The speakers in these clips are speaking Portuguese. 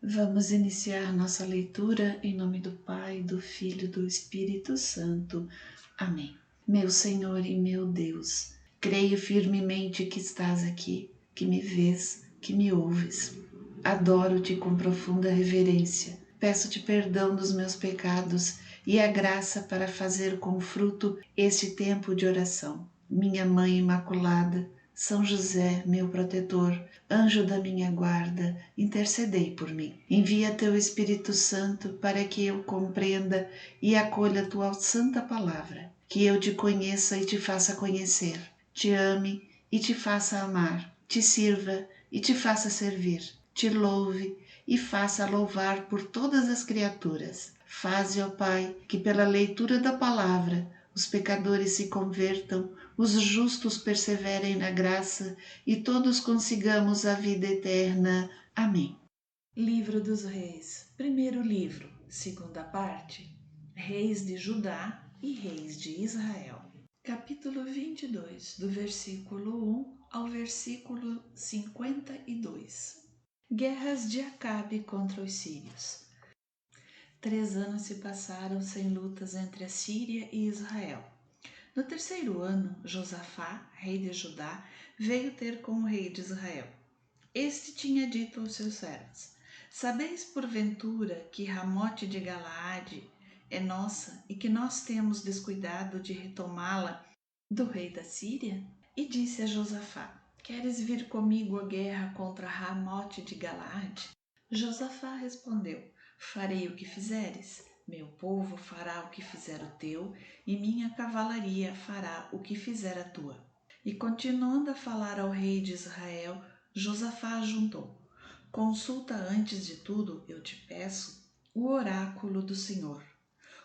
Vamos iniciar nossa leitura em nome do Pai, do Filho e do Espírito Santo. Amém. Meu Senhor e meu Deus, creio firmemente que estás aqui, que me vês, que me ouves. Adoro-te com profunda reverência. Peço-te perdão dos meus pecados e a graça para fazer com fruto este tempo de oração. Minha Mãe Imaculada, São José, meu protetor, anjo da minha guarda, intercedei por mim. Envia teu Espírito Santo para que eu compreenda e acolha tua santa palavra, que eu te conheça e te faça conhecer, te ame e te faça amar, te sirva e te faça servir, te louve e faça louvar por todas as criaturas. Faze, ó Pai, que pela leitura da palavra os pecadores se convertam, os justos perseverem na graça e todos consigamos a vida eterna. Amém. Livro dos Reis, primeiro livro, segunda parte, Reis de Judá e Reis de Israel. Capítulo 22, do versículo 1 ao versículo 52. Guerras de Acabe contra os sírios. 3 anos se passaram sem lutas entre a Síria e Israel. No terceiro ano, Josafá, rei de Judá, veio ter com o rei de Israel. Este tinha dito aos seus servos: Sabeis porventura que Ramote de Galaade é nossa e que nós temos descuidado de retomá-la do rei da Síria? E disse a Josafá: Queres vir comigo à guerra contra Ramote de Galaade? Josafá respondeu: Farei o que fizeres. Meu povo fará o que fizer o teu, e minha cavalaria fará o que fizer a tua. E continuando a falar ao rei de Israel, Josafá ajuntou: Consulta antes de tudo, eu te peço, o oráculo do Senhor.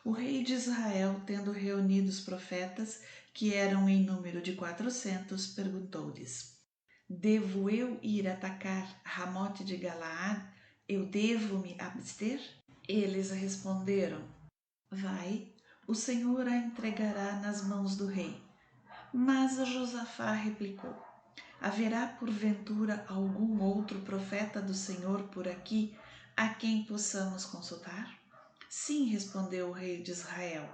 O rei de Israel, tendo reunido os profetas, que eram em número de 400, perguntou-lhes: Devo eu ir atacar Ramote de Galaad? Eu devo me abster? Eles responderam: Vai, o Senhor a entregará nas mãos do rei. Mas a Josafá replicou: Haverá porventura algum outro profeta do Senhor por aqui a quem possamos consultar? Sim, respondeu o rei de Israel,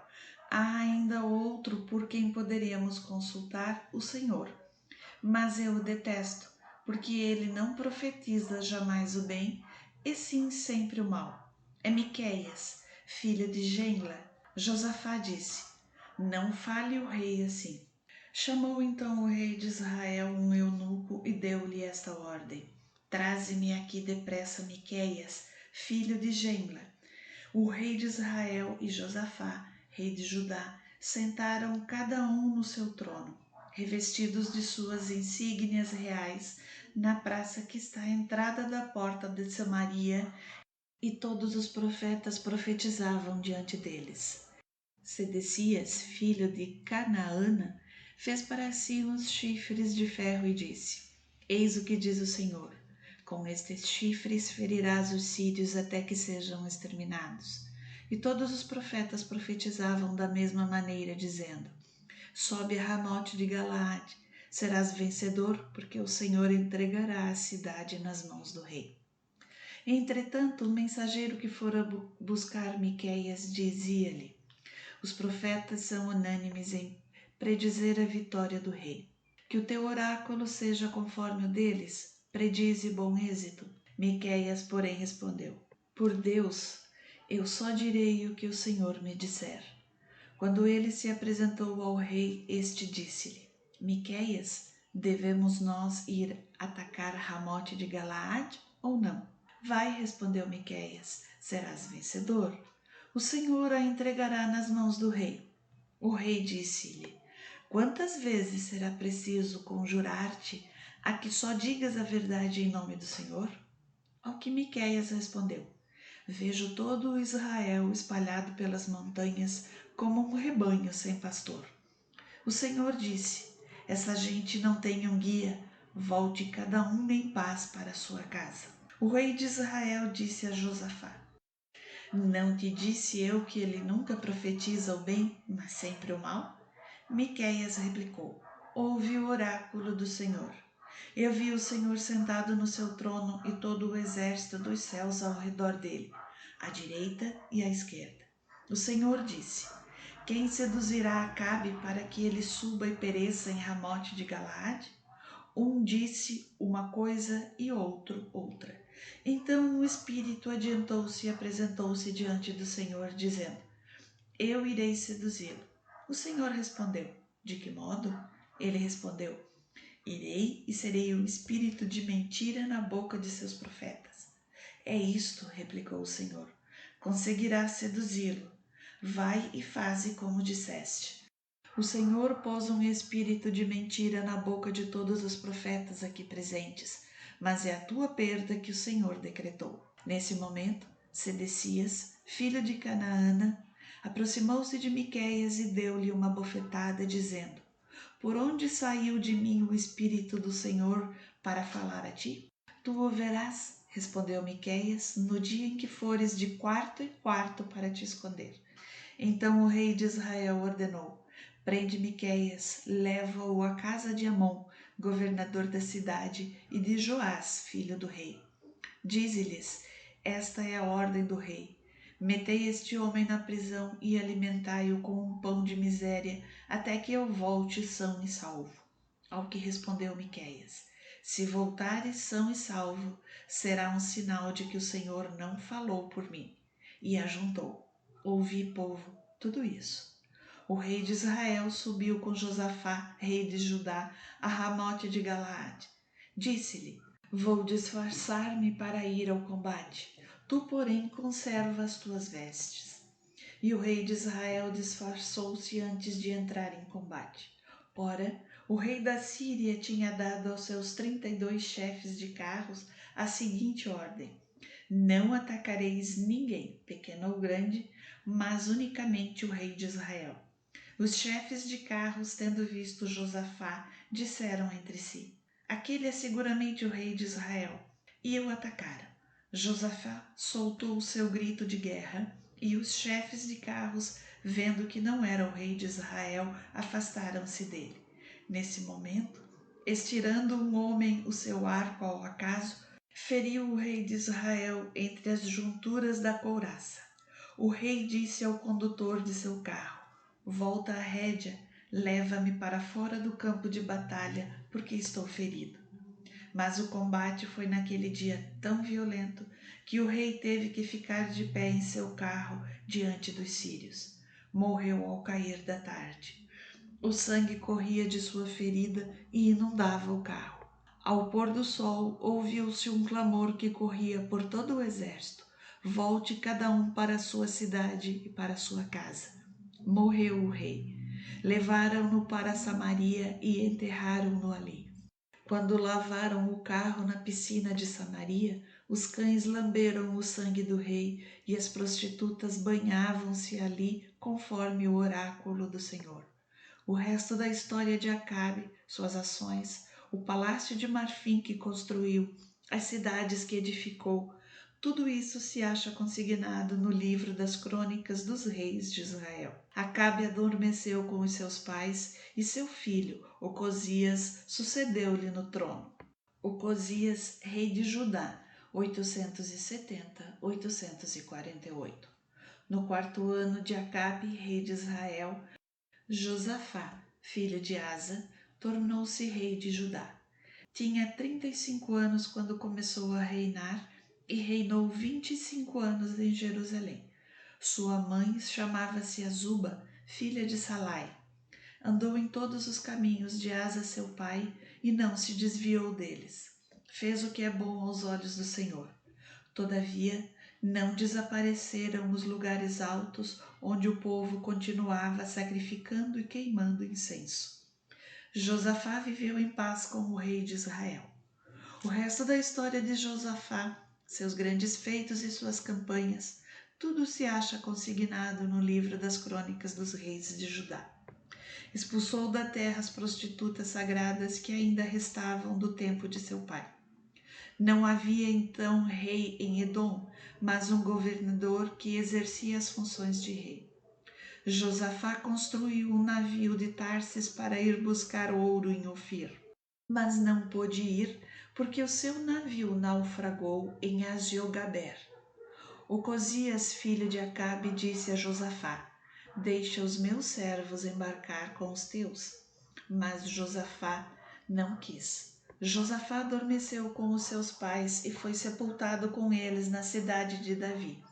há ainda outro por quem poderíamos consultar o Senhor. Mas eu o detesto, porque ele não profetiza jamais o bem, e sim sempre o mal. É Miqueias, filho de Genla. Josafá disse: Não fale o rei assim. Chamou então o rei de Israel um eunuco e deu-lhe esta ordem: Traze-me aqui depressa Miqueias, filho de Genla. O rei de Israel e Josafá, rei de Judá, sentaram cada um no seu trono, revestidos de suas insígnias reais, na praça que está à entrada da porta de Samaria, e todos os profetas profetizavam diante deles. Sedecias, filho de Canaana, fez para si uns chifres de ferro e disse: Eis o que diz o Senhor: Com estes chifres ferirás os sírios até que sejam exterminados. E todos os profetas profetizavam da mesma maneira, dizendo: Sobe a Ramote de Galaade, serás vencedor, porque o Senhor entregará a cidade nas mãos do rei. Entretanto, o mensageiro que fora buscar Miqueias dizia-lhe: Os profetas são unânimes em predizer a vitória do rei. Que o teu oráculo seja conforme o deles, predize bom êxito. Miqueias, porém, respondeu: Por Deus, eu só direi o que o Senhor me disser. Quando ele se apresentou ao rei, este disse-lhe: Miqueias, devemos nós ir atacar Ramote de Galaade ou não? Vai, respondeu Miqueias, serás vencedor. O Senhor a entregará nas mãos do rei. O rei disse-lhe: Quantas vezes será preciso conjurar-te a que só digas a verdade em nome do Senhor? Ao que Miqueias respondeu: Vejo todo o Israel espalhado pelas montanhas como um rebanho sem pastor. O Senhor disse: Essa gente não tem um guia, volte cada um em paz para sua casa. O rei de Israel disse a Josafá: Não te disse eu que ele nunca profetiza o bem, mas sempre o mal? Miqueias replicou: Ouve o oráculo do Senhor. Eu vi o Senhor sentado no seu trono e todo o exército dos céus ao redor dele, à direita e à esquerda. O Senhor disse: quem seduzirá Acabe para que ele suba e pereça em Ramote de Galaade? Um disse uma coisa e outro outra. Então o Espírito adiantou-se e apresentou-se diante do Senhor, dizendo: eu irei seduzi-lo. O Senhor respondeu: de que modo? Ele respondeu: irei e serei um espírito de mentira na boca de seus profetas. É isto, replicou o Senhor. Conseguirás seduzi-lo. Vai e faze como disseste. O Senhor pôs um espírito de mentira na boca de todos os profetas aqui presentes, mas é a tua perda que o Senhor decretou. Nesse momento, Sedecias, filho de Canaã, aproximou-se de Miqueias e deu-lhe uma bofetada, dizendo: por onde saiu de mim o Espírito do Senhor para falar a ti? Tu o verás, respondeu Miqueias, no dia em que fores de quarto em quarto para te esconder. Então o rei de Israel ordenou: prende Miqueias, leva-o à casa de Amon, governador da cidade, e de Joás, filho do rei. Dize-lhes: esta é a ordem do rei. Metei este homem na prisão e alimentai-o com um pão de miséria, até que eu volte são e salvo. Ao que respondeu Miqueias: se voltares são e salvo, será um sinal de que o Senhor não falou por mim. E ajuntou: ouvi, povo, tudo isso. O rei de Israel subiu com Josafá, rei de Judá, a Ramote de Galaade. Disse-lhe: vou disfarçar-me para ir ao combate. Tu, porém, conserva as tuas vestes. E o rei de Israel disfarçou-se antes de entrar em combate. Ora, o rei da Síria tinha dado aos seus 32 chefes de carros a seguinte ordem: não atacareis ninguém, pequeno ou grande, mas unicamente o rei de Israel. Os chefes de carros, tendo visto Josafá, disseram entre si: aquele é seguramente o rei de Israel. E o atacaram. Josafá soltou o seu grito de guerra, e os chefes de carros, vendo que não era o rei de Israel, afastaram-se dele. Nesse momento, estirando um homem o seu arco ao acaso, feriu o rei de Israel entre as junturas da couraça. O rei disse ao condutor de seu carro: volta a rédea, leva-me para fora do campo de batalha, porque estou ferido. Mas o combate foi naquele dia tão violento que o rei teve que ficar de pé em seu carro diante dos sírios. Morreu ao cair da tarde. O sangue corria de sua ferida e inundava o carro. Ao pôr do sol, ouviu-se um clamor que corria por todo o exército: volte cada um para a sua cidade e para a sua casa. Morreu o rei. Levaram-no para Samaria e enterraram-no ali. Quando lavaram o carro na piscina de Samaria, os cães lamberam o sangue do rei e as prostitutas banhavam-se ali conforme o oráculo do Senhor. O resto da história de Acabe, suas ações, o palácio de marfim que construiu, as cidades que edificou, tudo isso se acha consignado no livro das crônicas dos reis de Israel. Acabe adormeceu com os seus pais e seu filho, Ocosias, sucedeu-lhe no trono. Ocosias, rei de Judá, 870-848. No quarto ano de Acabe, rei de Israel, Josafá, filho de Asa, tornou-se rei de Judá. Tinha 35 anos quando começou a reinar e reinou 25 anos em Jerusalém. Sua mãe chamava-se Azuba, filha de Salai. Andou em todos os caminhos de Asa seu pai e não se desviou deles. Fez o que é bom aos olhos do Senhor. Todavia, não desapareceram os lugares altos onde o povo continuava sacrificando e queimando incenso. Josafá viveu em paz como rei de Israel. O resto da história de Josafá, seus grandes feitos e suas campanhas, tudo se acha consignado no livro das crônicas dos reis de Judá. Expulsou da terra as prostitutas sagradas que ainda restavam do tempo de seu pai. Não havia então rei em Edom, mas um governador que exercia as funções de rei. Josafá construiu um navio de Tarsis para ir buscar ouro em Ofir. mas não pôde ir, porque o seu navio naufragou em Aziogaber. Ocosias, filho de Acabe, disse a Josafá: Deixa os meus servos embarcar com os teus. Mas Josafá não quis. Josafá adormeceu com os seus pais e foi sepultado com eles na cidade de Davi.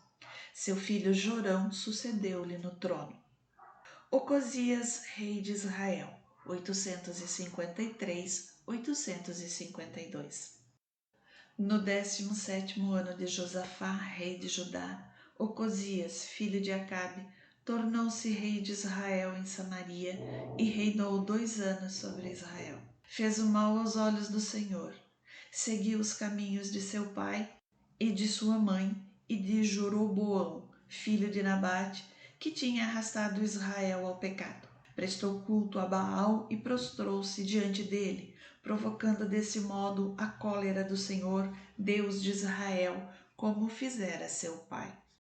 Seu filho Jorão sucedeu-lhe no trono. Ocosias, rei de Israel, 853-852. No 17º ano de Josafá, rei de Judá, Ocosias, filho de Acabe, tornou-se rei de Israel em Samaria e reinou 2 anos sobre Israel. Fez o mal aos olhos do Senhor, seguiu os caminhos de seu pai e de sua mãe e de Jeroboão, filho de Nabate, que tinha arrastado Israel ao pecado. Prestou culto a Baal e prostrou-se diante dele, provocando desse modo a cólera do Senhor, Deus de Israel, como fizera seu pai.